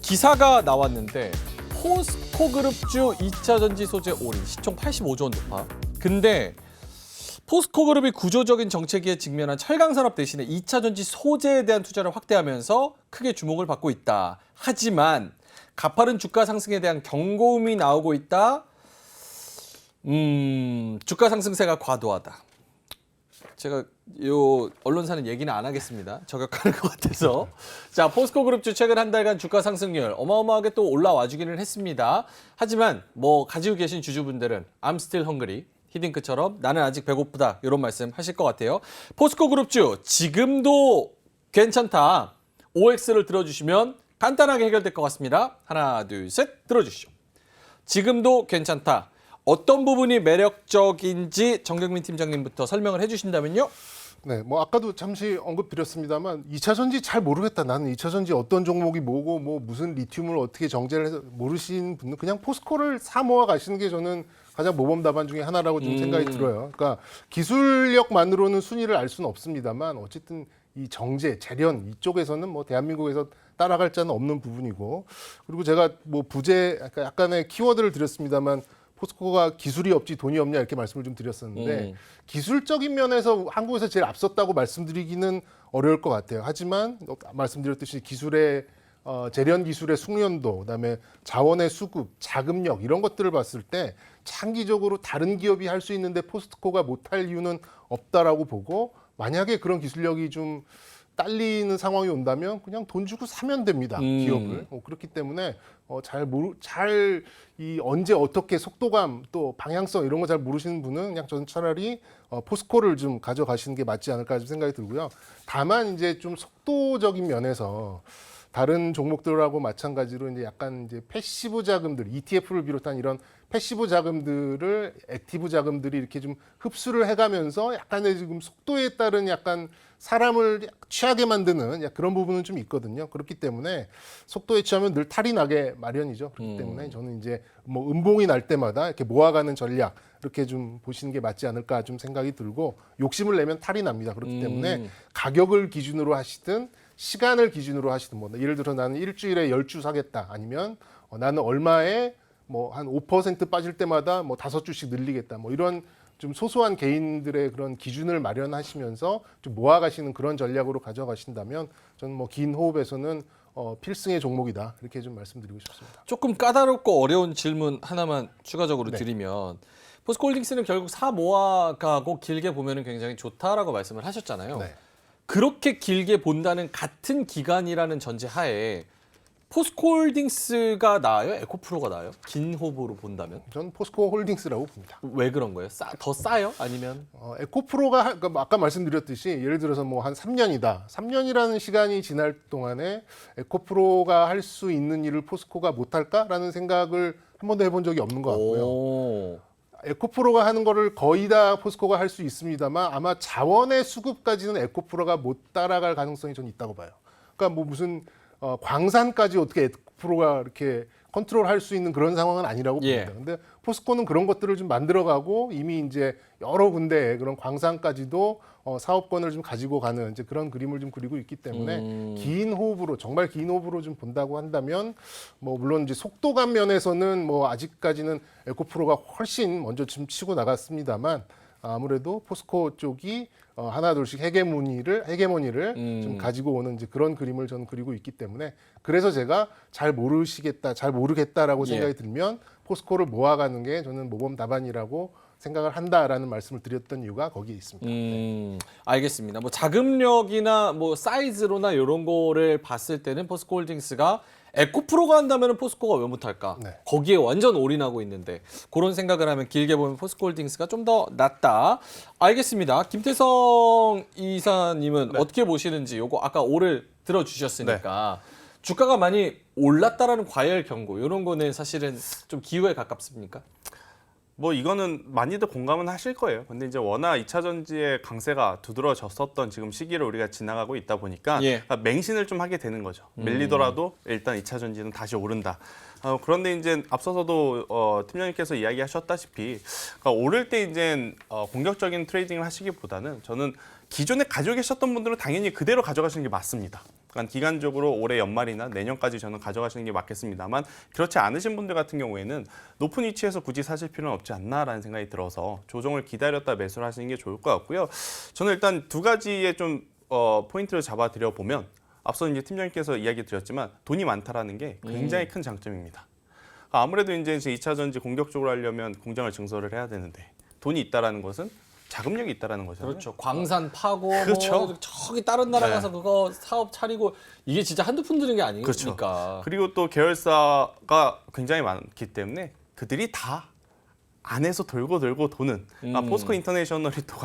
기사가 나왔는데 포스코 그룹주 2차 전지 소재 올인 시총 85조 원 돌파. 근데 포스코 그룹이 구조적인 정체기에 직면한 철강 산업 대신에 2차 전지 소재에 대한 투자를 확대하면서 크게 주목을 받고 있다. 하지만 가파른 주가 상승에 대한 경고음이 나오고 있다. 주가 상승세가 과도하다. 제가 요 언론사는 얘기는 안 하겠습니다. 저격하는 것 같아서. 자, 포스코 그룹주 최근 한 달간 주가 상승률 어마어마하게 또 올라와 주기는 했습니다. 하지만 뭐 가지고 계신 주주분들은 I'm still hungry, 히딩크처럼 나는 아직 배고프다 이런 말씀 하실 것 같아요. 포스코 그룹주 지금도 괜찮다. OX를 들어주시면 간단하게 해결될 것 같습니다. 하나, 둘, 셋 들어주시죠. 지금도 괜찮다. 어떤 부분이 매력적인지 정경민 팀장님부터 설명을 해주신다면요. 네, 뭐 아까도 잠시 언급드렸습니다만 2차 전지 잘 모르겠다. 나는 2차 전지 어떤 종목이 뭐고 뭐 무슨 리튬을 어떻게 정제를 해서 모르시는 분은 그냥 포스코를 사 모아 가시는 게 저는 가장 모범 답안 중에 하나라고 좀 생각이 들어요. 그러니까 기술력만으로는 순위를 알 수는 없습니다만 어쨌든 이 정제, 재련 이쪽에서는 뭐 대한민국에서 따라갈 자는 없는 부분이고, 그리고 제가 뭐 부재 약간의 키워드를 드렸습니다만 포스코가 기술이 없지 돈이 없냐 이렇게 말씀을 좀 드렸었는데 기술적인 면에서 한국에서 제일 앞섰다고 말씀드리기는 어려울 것 같아요. 하지만 말씀드렸듯이 기술의 재련 기술의 숙련도, 그다음에 자원의 수급, 자금력 이런 것들을 봤을 때 장기적으로 다른 기업이 할 수 있는데 포스코가 못할 이유는 없다라고 보고, 만약에 그런 기술력이 좀 딸리는 상황이 온다면 그냥 돈 주고 사면 됩니다. 기업을. 그렇기 때문에 이 언제 어떻게 속도감 또 방향성 이런 거 잘 모르시는 분은 그냥 저는 차라리 포스코를 좀 가져가시는 게 맞지 않을까 좀 생각이 들고요. 다만 이제 좀 속도적인 면에서 다른 종목들하고 마찬가지로 이제 약간 이제 패시브 자금들, ETF를 비롯한 이런 패시브 자금들을 액티브 자금들이 이렇게 좀 흡수를 해가면서 약간의 지금 속도에 따른 약간 사람을 취하게 만드는 그런 부분은 좀 있거든요. 그렇기 때문에 속도에 취하면 늘 탈이 나게 마련이죠. 그렇기 때문에 저는 이제 뭐 음봉이 날 때마다 이렇게 모아가는 전략 이렇게 좀 보시는 게 맞지 않을까 좀 생각이 들고, 욕심을 내면 탈이 납니다. 그렇기 때문에 가격을 기준으로 하시든 시간을 기준으로 하시든, 뭐 예를 들어 나는 일주일에 10주 사겠다, 아니면 나는 얼마에 뭐 한 5% 빠질 때마다 뭐 5주씩 늘리겠다, 뭐 이런 좀 소소한 개인들의 그런 기준을 마련하시면서 좀 모아가시는 그런 전략으로 가져가신다면 저는 뭐 긴 호흡에서는 필승의 종목이다 이렇게 좀 말씀드리고 싶습니다. 조금 까다롭고 어려운 질문 하나만 추가적으로 네. 드리면, 포스코홀딩스는 결국 사 모아가고 길게 보면 굉장히 좋다라고 말씀을 하셨잖아요. 네. 그렇게 길게 본다는 같은 기간이라는 전제 하에 포스코홀딩스가 나아요? 에코프로가 나아요? 긴 호흡으로 본다면? 저는 포스코 홀딩스라고 봅니다. 왜 그런 거예요? 더 싸요? 아니면? 에코프로가 그러니까 아까 말씀드렸듯이 예를 들어서 뭐 한 3년이다. 3년이라는 시간이 지날 동안에 에코프로가 할 수 있는 일을 포스코가 못할까라는 생각을 한 번도 해본 적이 없는 것 같고요. 오. 에코프로가 하는 거를 거의 다 포스코가 할 수 있습니다만 아마 자원의 수급까지는 에코프로가 못 따라갈 가능성이 저는 있다고 봐요. 그러니까 뭐 무슨 광산까지 어떻게 에코프로가 이렇게 컨트롤할 수 있는 그런 상황은 아니라고 봅니다. 근데 포스코는 그런 것들을 좀 만들어가고 이미 이제 여러 군데 그런 광산까지도 사업권을 좀 가지고 가는 이제 그런 그림을 좀 그리고 있기 때문에 긴 호흡으로, 정말 긴 호흡으로 좀 본다고 한다면 뭐 물론 이제 속도감 면에서는 뭐 아직까지는 에코프로가 훨씬 먼저 좀 치고 나갔습니다만 아무래도 포스코 쪽이 하나 둘씩 헤게모니를 좀 가지고 오는 이제 그런 그림을 저는 그리고 있기 때문에, 그래서 제가 잘 모르겠다라고 생각이 들면 포스코를 모아가는 게 저는 모범 답안이라고 생각을 한다라는 말씀을 드렸던 이유가 거기에 있습니다. 알겠습니다. 뭐 자금력이나 뭐 사이즈로나 이런 거를 봤을 때는 포스코홀딩스가 에코프로가 한다면 포스코가 왜 못할까? 네. 거기에 완전 올인하고 있는데 그런 생각을 하면 길게 보면 포스코홀딩스가 좀 더 낫다. 알겠습니다. 김태성 이사님은 어떻게 보시는지, 요거 아까 오를 들어주셨으니까 주가가 많이 올랐다라는 과열 경고, 이런 거는 사실은 좀 기회에 가깝습니까? 뭐 이거는 많이들 공감은 하실 거예요. 근데 이제 워낙 2차 전지의 강세가 두드러졌었던 지금 시기를 우리가 지나가고 있다 보니까 맹신을 좀 하게 되는 거죠. 밀리더라도 일단 2차 전지는 다시 오른다. 그런데 이제 앞서서도 팀장님께서 이야기하셨다시피, 그러니까 오를 때 이제 공격적인 트레이딩을 하시기보다는 저는 기존에 가지고 계셨던 분들은 당연히 그대로 가져가시는 게 맞습니다. 그러니까 기간적으로 올해 연말이나 내년까지 저는 가져가시는 게 맞겠습니다만 그렇지 않으신 분들 같은 경우에는 높은 위치에서 굳이 사실 필요는 없지 않나라는 생각이 들어서 조정을 기다렸다 매수를 하시는 게 좋을 것 같고요. 저는 일단 두 가지의 좀 포인트를 잡아드려 보면 앞서 이제 팀장님께서 이야기 드렸지만 돈이 많다라는 게 굉장히 큰 장점입니다. 아무래도 이제 2차 전지 공격적으로 하려면 공장을 증설을 해야 되는데 돈이 있다라는 것은 자금력이 있다라는 거잖아요. 그렇죠. 광산 파고 그렇죠. 뭐 저기 다른 나라 가서 그거 사업 차리고 이게 진짜 한두 푼 드는 게 아니니까. 그렇죠. 그리고 또 계열사가 굉장히 많기 때문에 그들이 다 안에서 돌고 도는 포스코 인터내셔널이 또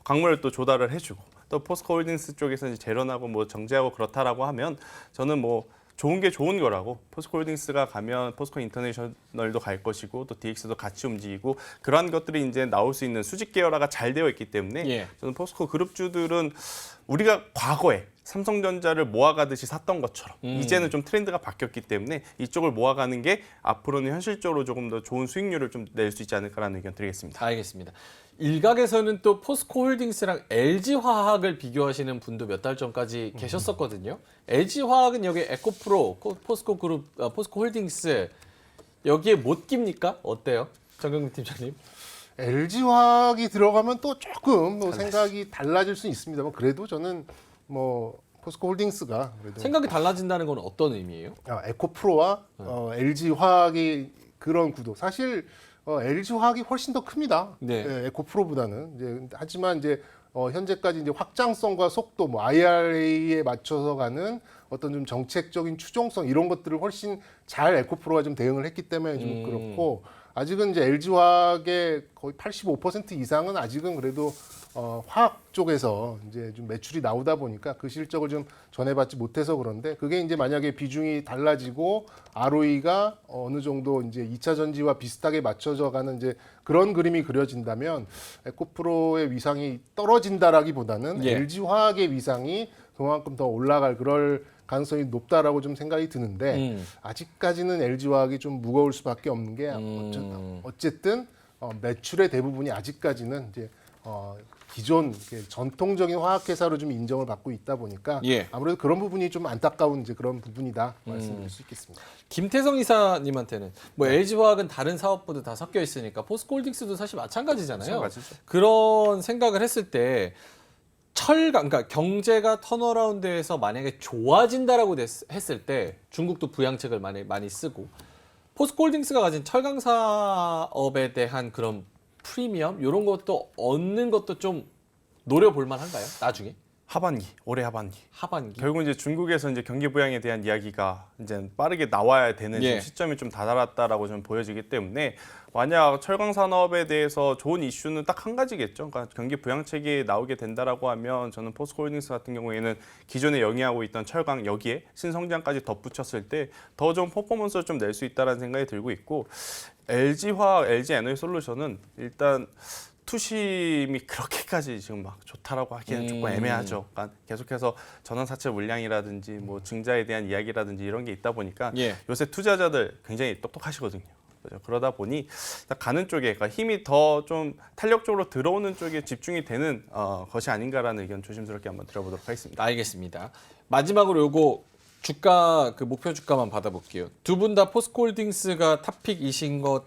광물을 또 조달을 해주고 또 포스코 홀딩스 쪽에서 이제 재련하고 뭐 정제하고 그렇다라고 하면 저는 뭐 좋은 게 좋은 거라고 포스코 홀딩스가 가면 포스코 인터내셔널도 갈 것이고 또 DX도 같이 움직이고 그러한 것들이 이제 나올 수 있는 수직 계열화가 잘 되어 있기 때문에 저는 포스코 그룹주들은 우리가 과거에 삼성전자를 모아가듯이 샀던 것처럼 이제는 좀 트렌드가 바뀌었기 때문에 이쪽을 모아가는 게 앞으로는 현실적으로 조금 더 좋은 수익률을 좀 낼 수 있지 않을까라는 의견 드리겠습니다. 알겠습니다. 일각에서는 또 포스코 홀딩스랑 LG화학을 비교하시는 분도 몇 달 전까지 계셨었거든요. LG화학은 여기 에코프로, 포스코 그룹, 포스코 홀딩스 여기에 못 깁니까? 어때요? 정경민 팀장님. LG화학이 들어가면 또 조금 뭐 생각이 달라질 수 있습니다만 그래도 저는 뭐 포스코 홀딩스가 그래도 생각이 달라진다는 건 어떤 의미예요? 에코프로와 LG화학이 그런 구도 사실 LG화학이 훨씬 더 큽니다. 네. 에코프로보다는 이제 하지만 이제 현재까지 이제 확장성과 속도, 뭐 IRA에 맞춰서 가는 어떤 좀 정책적인 추종성 이런 것들을 훨씬 잘 에코프로가 좀 대응을 했기 때문에 좀 그렇고 아직은 이제 LG화학의 거의 85% 이상은 아직은 그래도 화학 쪽에서 이제 좀 매출이 나오다 보니까 그 실적을 좀 전해받지 못해서 그런데 그게 이제 만약에 비중이 달라지고 ROE가 어느 정도 이제 2차 전지와 비슷하게 맞춰져 가는 이제 그런 그림이 그려진다면 에코프로의 위상이 떨어진다라기보다는 LG화학의 위상이 그만큼 더 올라갈 그럴 가능성이 높다라고 좀 생각이 드는데 아직까지는 LG화학이 좀 무거울 수밖에 없는 게 어쨌든 매출의 대부분이 아직까지는 이제 기존 전통적인 화학회사로 좀 인정을 받고 있다 보니까 아무래도 그런 부분이 좀 안타까운 이제 그런 부분이다 말씀드릴 수 있겠습니다. 김태성 이사님한테는 뭐 LG화학은 다른 사업부도 다 섞여 있으니까 포스코홀딩스도 사실 마찬가지잖아요. 마찬가지죠. 그런 생각을 했을 때 그러니까 경제가 턴어라운드해서 만약에 좋아진다라고 했을 때 중국도 부양책을 많이 쓰고 포스코홀딩스가 가진 철강 사업에 대한 그런 프리미엄 이런 것도 얻는 것도 좀 노려볼 만한가요? 나중에? 올해 하반기. 결국 이제 중국에서 이제 경기 부양에 대한 이야기가 이제 빠르게 나와야 되는 지금 시점이 좀 다다랐다라고 좀 보여지기 때문에 만약 철강 산업에 대해서 좋은 이슈는 딱 한 가지겠죠. 그러니까 경기 부양책이 나오게 된다라고 하면 저는 포스코홀딩스 같은 경우에는 기존에 영위하고 있던 철강 여기에 신성장까지 덧붙였을 때 더 좋은 퍼포먼스를 좀 낼 수 있다라는 생각이 들고 있고 LG화학, LG에너지솔루션은 일단 투심이 그렇게까지 지금 막 좋다라고 하기에는 조금 애매하죠. 그러니까 계속해서 전환사채 물량이라든지 뭐 증자에 대한 이야기라든지 이런 게 있다 보니까 요새 투자자들 굉장히 똑똑하시거든요. 그러다 보니 가는 쪽에 그러니까 힘이 더 좀 탄력적으로 들어오는 쪽에 집중이 되는 것이 아닌가라는 의견 조심스럽게 한번 드려보도록 하겠습니다. 알겠습니다. 마지막으로 요거 주가 그 목표 주가만 받아볼게요. 두 분 다 포스코홀딩스가 탑픽이신 것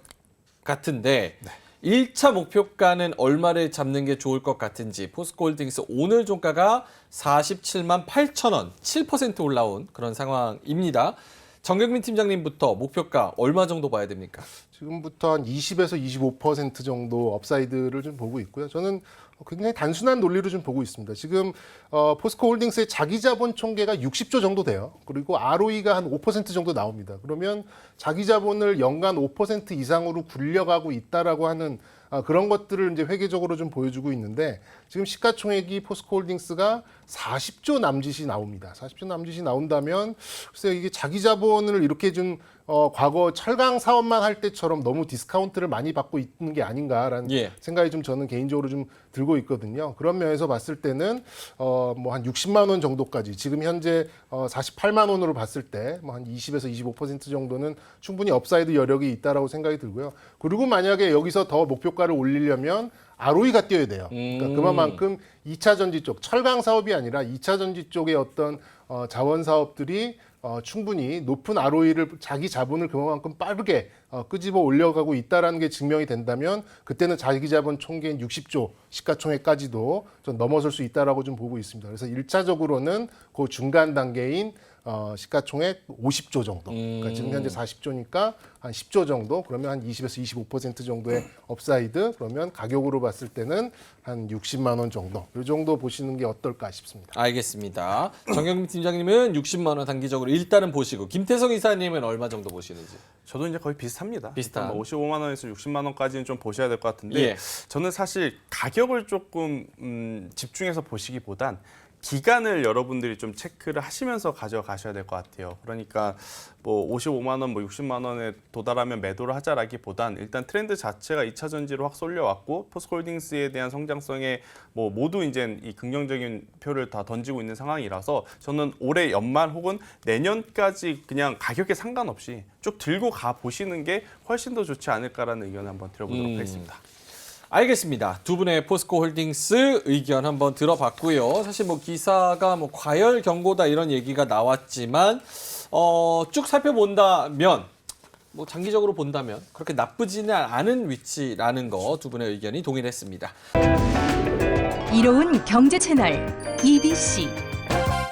같은데 1차 목표가는 얼마를 잡는 게 좋을 것 같은지 포스코홀딩스 오늘 종가가 47만 8천 원, 7% 올라온 그런 상황입니다. 정경민 팀장님부터 목표가 얼마 정도 봐야 됩니까? 지금부터 한 20에서 25% 정도 업사이드를 좀 보고 있고요. 저는 굉장히 단순한 논리로 좀 보고 있습니다. 지금 포스코홀딩스의 자기자본 총계가 60조 정도 돼요. 그리고 ROE가 한 5% 정도 나옵니다. 그러면 자기자본을 연간 5% 이상으로 굴려가고 있다라고 하는 그런 것들을 이제 회계적으로 좀 보여주고 있는데 지금 시가총액이 포스코홀딩스가 40조 남짓이 나옵니다. 40조 남짓이 나온다면 글쎄요 이게 자기자본을 이렇게 좀 과거 철강 사업만 할 때처럼 너무 디스카운트를 많이 받고 있는 게 아닌가라는 생각이 좀 저는 개인적으로 좀 들고 있거든요. 그런 면에서 봤을 때는 뭐 한 60만 원 정도까지 지금 현재 48만 원으로 봤을 때 뭐 한 20에서 25% 정도는 충분히 업사이드 여력이 있다라고 생각이 들고요. 그리고 만약에 여기서 더 목표가 주가를 올리려면 ROE가 뛰어야 돼요. 그러니까 그만큼 2차 전지 쪽, 철강 사업이 아니라 2차 전지 쪽의 어떤 자원 사업들이 충분히 높은 ROE를 자기 자본을 그만큼 빠르게 끄집어 올려가고 있다라는 게 증명이 된다면 그때는 자기 자본 총계인 60조 시가총액까지도 좀 넘어설 수 있다라고 좀 보고 있습니다. 그래서 1차적으로는 그 중간 단계인 시가총액 50조 정도. 그러니까 지금 현재 40조니까 한 10조 정도. 그러면 한 20에서 25% 정도의 업사이드. 그러면 가격으로 봤을 때는 한 60만 원 정도. 이 정도 보시는 게 어떨까 싶습니다. 알겠습니다. 정경림 팀장님은 60만 원 단기적으로 일단은 보시고 김태성 이사님은 얼마 정도 보시는지. 저도 이제 거의 비슷합니다. 비슷한. 뭐 55만 원에서 60만 원까지는 좀 보셔야 될 것 같은데 예. 저는 사실 가격을 조금 집중해서 보시기보단 기간을 여러분들이 좀 체크를 하시면서 가져가셔야 될 것 같아요. 그러니까 뭐 55만 원, 뭐 60만 원에 도달하면 매도를 하자라기보단 일단 트렌드 자체가 2차 전지로 확 쏠려왔고 포스코홀딩스에 대한 성장성에 뭐 모두 이제 이 긍정적인 표를 다 던지고 있는 상황이라서 저는 올해 연말 혹은 내년까지 그냥 가격에 상관없이 쭉 들고 가 보시는 게 훨씬 더 좋지 않을까라는 의견을 한번 드려보도록 하겠습니다. 알겠습니다. 두 분의 포스코홀딩스 의견 한번 들어봤고요. 사실 뭐 기사가 뭐 과열 경고다 이런 얘기가 나왔지만 쭉 살펴본다면 뭐 장기적으로 본다면 그렇게 나쁘지는 않은 위치라는 거 두 분의 의견이 동일했습니다. 이로운 경제 채널 EBC